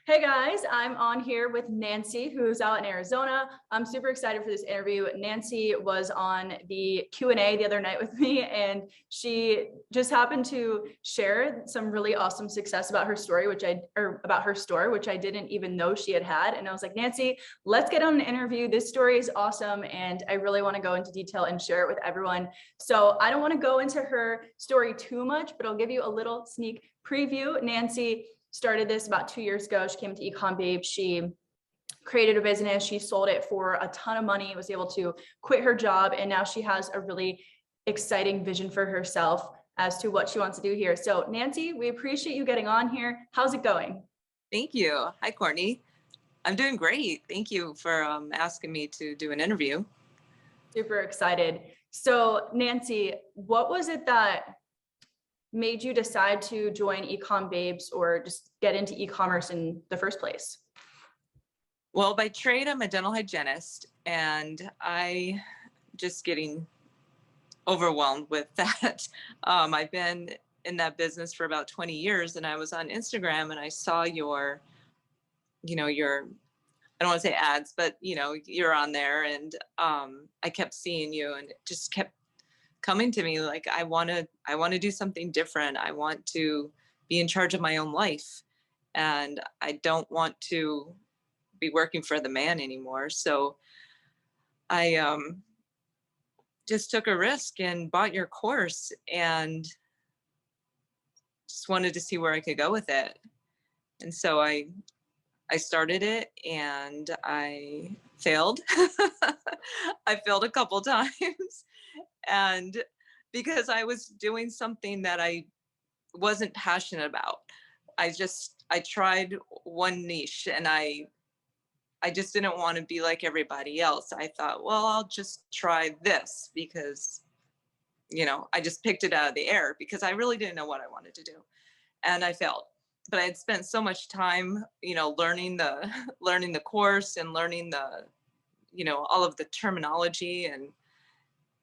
Hey guys, I'm on here with Nancy, who's out in Arizona. I'm super excited for this interview. Nancy was on the Q&A the other night with me, and she just happened to share some really awesome success about her story, about her store, which I didn't even know she had. And I was like, Nancy, let's get on an interview. This story is awesome, and I really want to go into detail and share it with everyone. So I don't want to go into her story too much, but I'll give you a little sneak preview. Nancy started this about 2 years ago. She came to eCom Babe. She created a business. She sold it for a ton of money, was able to quit her job. And now she has a really exciting vision for herself as to what she wants to do here. So Nancy, we appreciate you getting on here. How's it going? Thank you. Hi, Courtney. I'm doing great. Thank you for asking me to do an interview. Super excited. So Nancy, what was it that made you decide to join eCom Babes or just get into e-commerce in the first place? Well, by trade, I'm a dental hygienist, and I just getting overwhelmed with that. I've been in that business for about 20 years, and I was on Instagram and I saw your, I don't want to say ads, but you're on there, and I kept seeing you, and it just kept coming to me like, I want to do something different. I want to be in charge of my own life, and I don't want to be working for the man anymore. So I just took a risk and bought your course, and just wanted to see where I could go with it. And so I started it, and I failed. I failed a couple times. And because I was doing something that I wasn't passionate about, I tried one niche, and I just didn't want to be like everybody else. I thought, well, I'll just try this because, I just picked it out of the air because I really didn't know what I wanted to do. And I failed. But I had spent so much time, learning the course and learning all of the terminology, and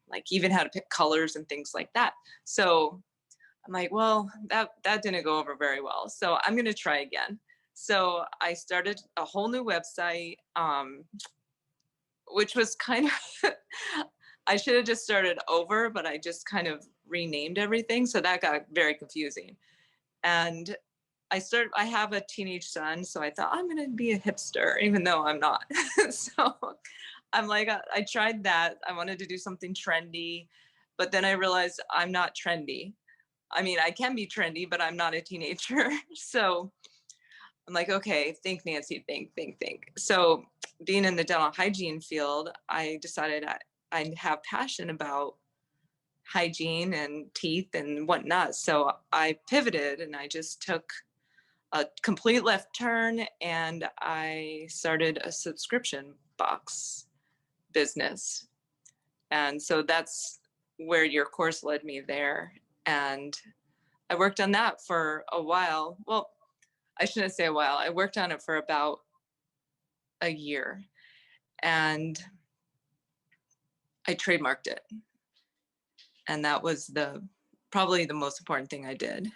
like even how to pick colors and things like that. So I'm like, well, that didn't go over very well. So I'm going to try again. So I started a whole new website, which was kind of, I should have just started over, but I just kind of renamed everything. So that got very confusing. And I have a teenage son, so I thought I'm going to be a hipster, even though I'm not. So I'm like, I tried that. I wanted to do something trendy, but then I realized I'm not trendy. I mean, I can be trendy, but I'm not a teenager. So I'm like, okay, think, Nancy, think. So being in the dental hygiene field, I decided I have passion about hygiene and teeth and whatnot. So I pivoted, and I just took a complete left turn, and I started a subscription box business. And so that's where your course led me there. And I worked on that for a while. Well, I shouldn't say a while. I worked on it for about a year, and I trademarked it. And that was probably the most important thing I did.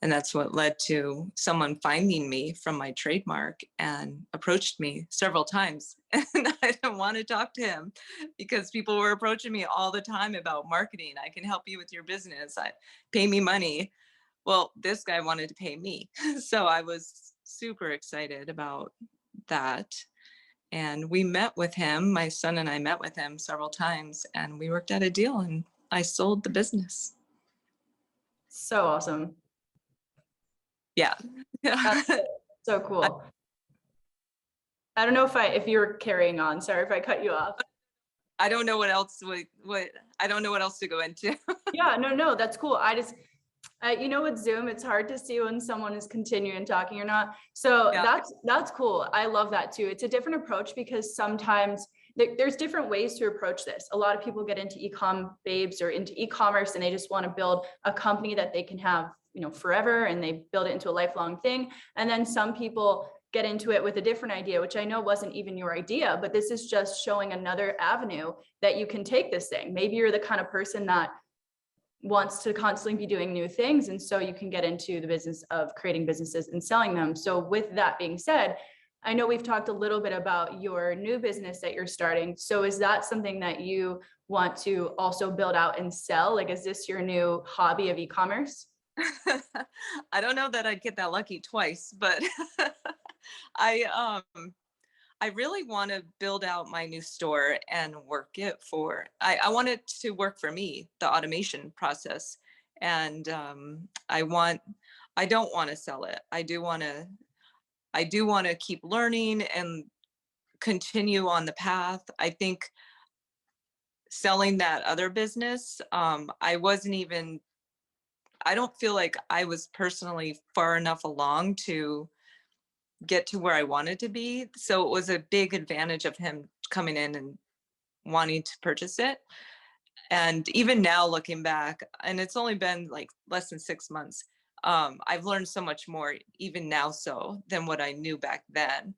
And that's what led to someone finding me from my trademark and approached me several times. And I didn't want to talk to him because people were approaching me all the time about marketing. I can help you with your business. Pay me money. Well, this guy wanted to pay me. So I was super excited about that. And we met with him. My son and I met with him several times, and we worked out a deal, and I sold the business. So awesome. Yeah. That's so cool. I don't know if you're carrying on. Sorry if I cut you off. I don't know what else I don't know what else to go into. Yeah, no, that's cool. With Zoom, it's hard to see when someone is continuing talking or not. So yeah. That's cool. I love that too. It's a different approach because sometimes there's different ways to approach this. A lot of people get into eCom Babes or into e-commerce, and they just want to build a company that they can have, forever, and they build it into a lifelong thing. And then some people get into it with a different idea, which I know wasn't even your idea, but this is just showing another avenue that you can take this thing. Maybe you're the kind of person that wants to constantly be doing new things. And so you can get into the business of creating businesses and selling them. So with that being said, I know we've talked a little bit about your new business that you're starting. So is that something that you want to also build out and sell? Like, is this your new hobby of e-commerce? I don't know that I'd get that lucky twice, but I I really want to build out my new store and work it for, I want it to work for me, the automation process. And I don't want to sell it. I do want to keep learning and continue on the path. I think selling that other business, I don't feel like I was personally far enough along to get to where I wanted to be. So it was a big advantage of him coming in and wanting to purchase it. And even now looking back, and it's only been like less than 6 months, I've learned so much more even now so than what I knew back then.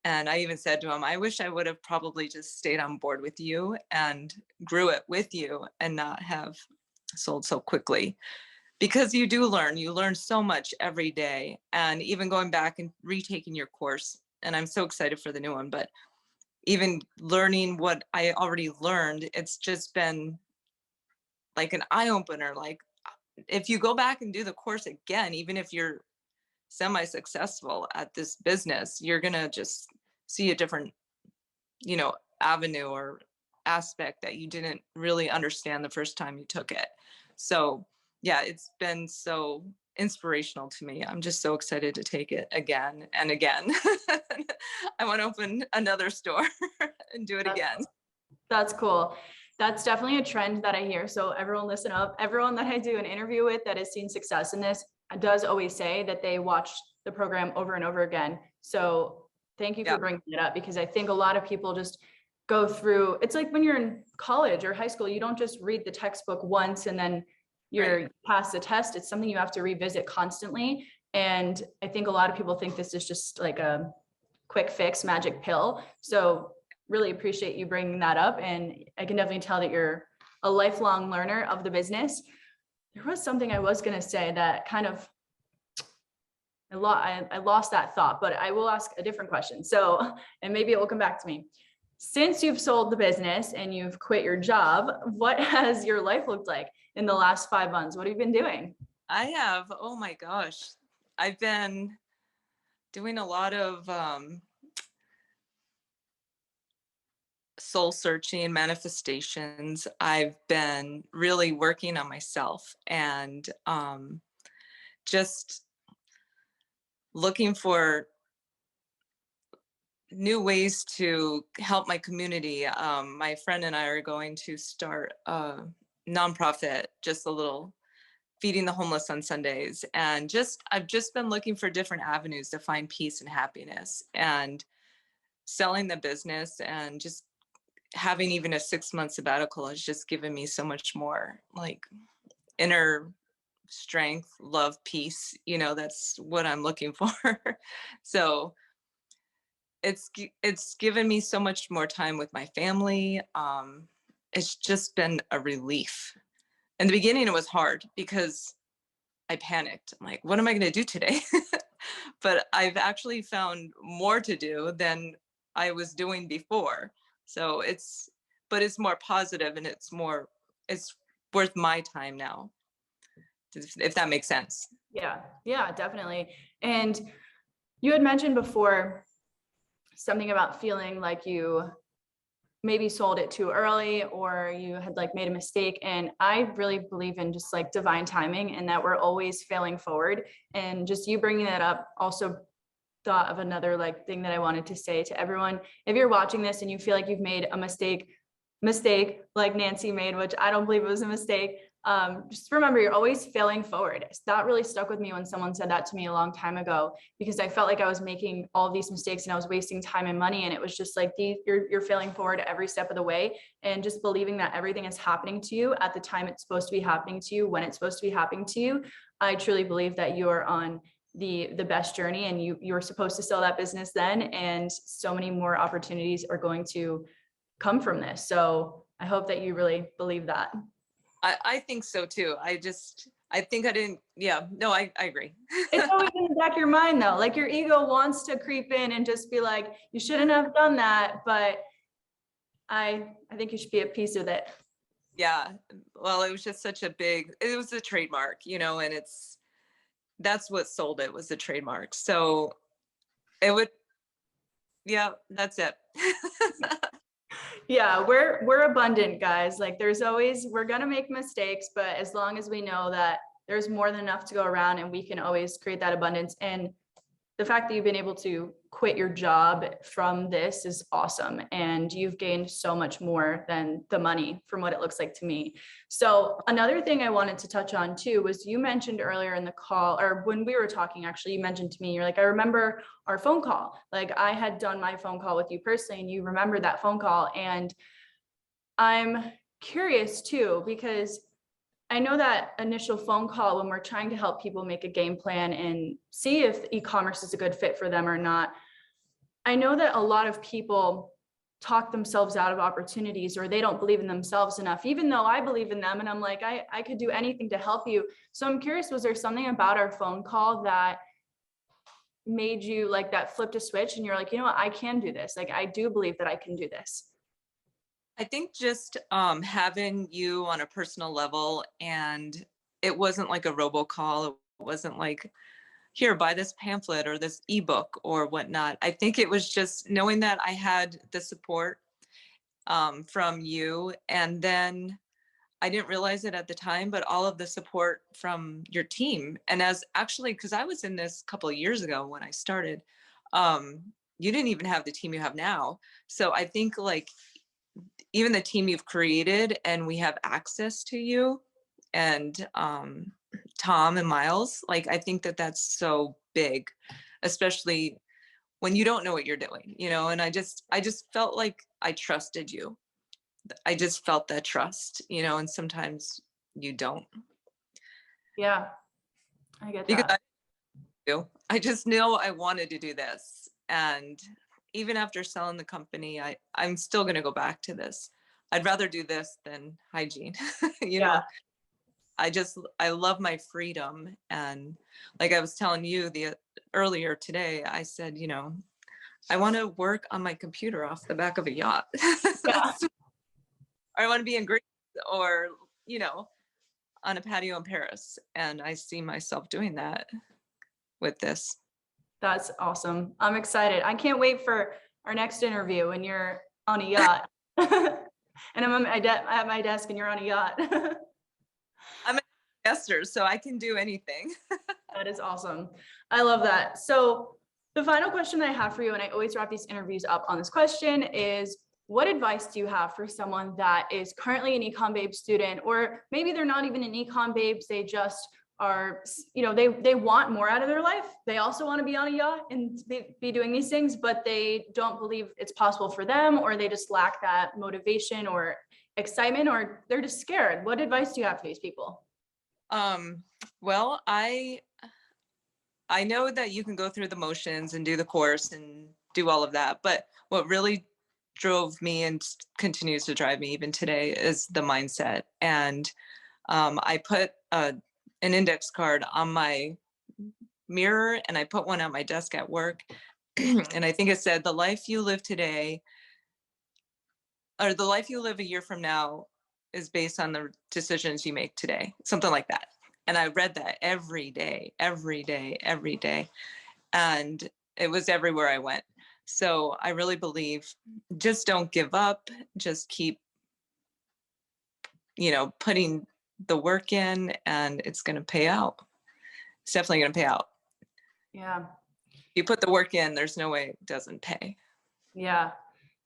And I even said to him, I wish I would have probably just stayed on board with you and grew it with you and not have sold so quickly. Because you learn so much every day. And even going back and retaking your course, and I'm so excited for the new one, but even learning what I already learned, it's just been like an eye opener. Like if you go back and do the course again, even if you're semi-successful at this business, you're gonna just see a different, avenue or aspect that you didn't really understand the first time you took it. So yeah, it's been so inspirational to me. I'm just so excited to take it again and again. I want to open another store and do it again. That's cool. That's definitely a trend that I hear. So everyone listen up. Everyone that I do an interview with that has seen success in this does always say that they watched the program over and over again. So thank you for Yeah. bringing it up, because I think a lot of people just go through, it's like when you're in college or high school, you don't just read the textbook once and then you're pass the test. It's something you have to revisit constantly. And I think a lot of people think this is just like a quick fix, magic pill. So really appreciate you bringing that up. And I can definitely tell that you're a lifelong learner of the business. There was something I was going to say that kind of, I lost that thought, but I will ask a different question. So, and maybe it will come back to me. Since you've sold the business and you've quit your job, what has your life looked like in the last 5 months? What have you been doing? I have, oh my gosh, I've been doing a lot of soul searching, manifestations. I've been really working on myself and just looking for new ways to help my community. My friend and I are going to start a nonprofit, just a little feeding the homeless on Sundays. And I've just been looking for different avenues to find peace and happiness, and selling the business and just having even a 6-month sabbatical has just given me so much more like inner strength, love, peace. That's what I'm looking for. So it's given me so much more time with my family. It's just been a relief. In the beginning, it was hard because I panicked. I'm like, what am I going to do today? But I've actually found more to do than I was doing before. So it's more positive, and it's worth my time now, if that makes sense. Yeah, definitely. And you had mentioned before something about feeling like you maybe sold it too early or you had like made a mistake. And I really believe in just like divine timing and that we're always failing forward. And just you bringing that up also thought of another like thing that I wanted to say to everyone. If you're watching this and you feel like you've made a mistake like Nancy made, which I don't believe it was a mistake, just remember you're always failing forward. That really stuck with me when someone said that to me a long time ago, because I felt like I was making all these mistakes and I was wasting time and money. And it was just like you're failing forward every step of the way, and just believing that everything is happening to you at the time it's supposed to be happening to you, when it's supposed to be happening to you. I truly believe that you are on the best journey, and you were supposed to sell that business then, and so many more opportunities are going to come from this. So I hope that you really believe that. I think so too. I think I didn't, yeah, no, I agree. It's always in the back of your mind though. Like your ego wants to creep in and just be like, you shouldn't have done that. But I think you should be at peace with it. Yeah. Well, it was just it was a trademark, and that's what sold it, was the trademark. So it would, yeah, that's it. Yeah, we're abundant, guys. Like we're gonna make mistakes, but as long as we know that there's more than enough to go around and we can always create that abundance. And the fact that you've been able to quit your job from this is awesome. And you've gained so much more than the money from what it looks like to me. So another thing I wanted to touch on too was you mentioned earlier in the call, or when we were talking, actually, you mentioned to me, you're like, I remember our phone call. Like I had done my phone call with you personally and you remember that phone call. And I'm curious too, because I know that initial phone call when we're trying to help people make a game plan and see if e-commerce is a good fit for them or not. I know that a lot of people talk themselves out of opportunities or they don't believe in themselves enough, even though I believe in them. And I'm like, I could do anything to help you. So I'm curious, was there something about our phone call that made you like that flipped a switch and you're like, you know what, I can do this. Like, I do believe that I can do this. I think just having you on a personal level, and it wasn't like a robocall. It wasn't like, here, buy this pamphlet or this ebook or whatnot. I think it was just knowing that I had the support from you. And then I didn't realize it at the time, but all of the support from your team. And as actually, because I was in this a couple of years ago when I started, you didn't even have the team you have now. So I think like even the team you've created, and we have access to you and Tom and Miles, like I think that that's so big, especially when you don't know what you're doing, and I just felt like I trusted you. I just felt that trust, and sometimes you don't. Yeah, I get Because that. I just knew I wanted to do this. And even after selling the company, I'm still going to go back to this. I'd rather do this than hygiene. you Yeah. know, I love my freedom. And like I was telling you earlier today, I said, I want to work on my computer off the back of a yacht. Yeah. Or I want to be in Greece, or, on a patio in Paris. And I see myself doing that with this. That's awesome. I'm excited. I can't wait for our next interview when you're on a yacht. And I'm at my desk and you're on a yacht. I'm an investor, so I can do anything. That is awesome. I love that. So the final question I have for you, and I always wrap these interviews up on this question, is what advice do you have for someone that is currently an eCom Babes student, or maybe they're not even an eCom Babes, they just are, they want more out of their life. They also want to be on a yacht and be doing these things, but they don't believe it's possible for them, or they just lack that motivation or excitement, or they're just scared. What advice do you have for these people? Well, I know that you can go through the motions and do the course and do all of that, but what really drove me and continues to drive me even today is the mindset. And I put an index card on my mirror, and I put one on my desk at work. And I think it said, the life you live today, or the life you live a year from now, is based on the decisions you make today, something like that. And I read that every day, every day, every day. And it was everywhere I went. So I really believe, just don't give up, just keep, putting the work in, and it's going to pay out. It's definitely going to pay out. Yeah. You put the work in, there's no way it doesn't pay. Yeah,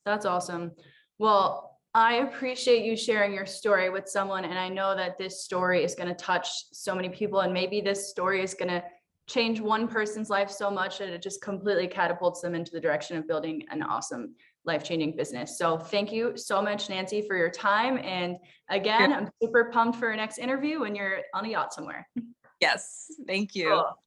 that's awesome. Well, I appreciate you sharing your story with someone, and I know that this story is going to touch so many people, and maybe this story is going to change one person's life so much that it just completely catapults them into the direction of building an awesome, life-changing business. So thank you so much, Nancy, for your time. And again, I'm super pumped for our next interview when you're on a yacht somewhere. Yes, thank you. Cool.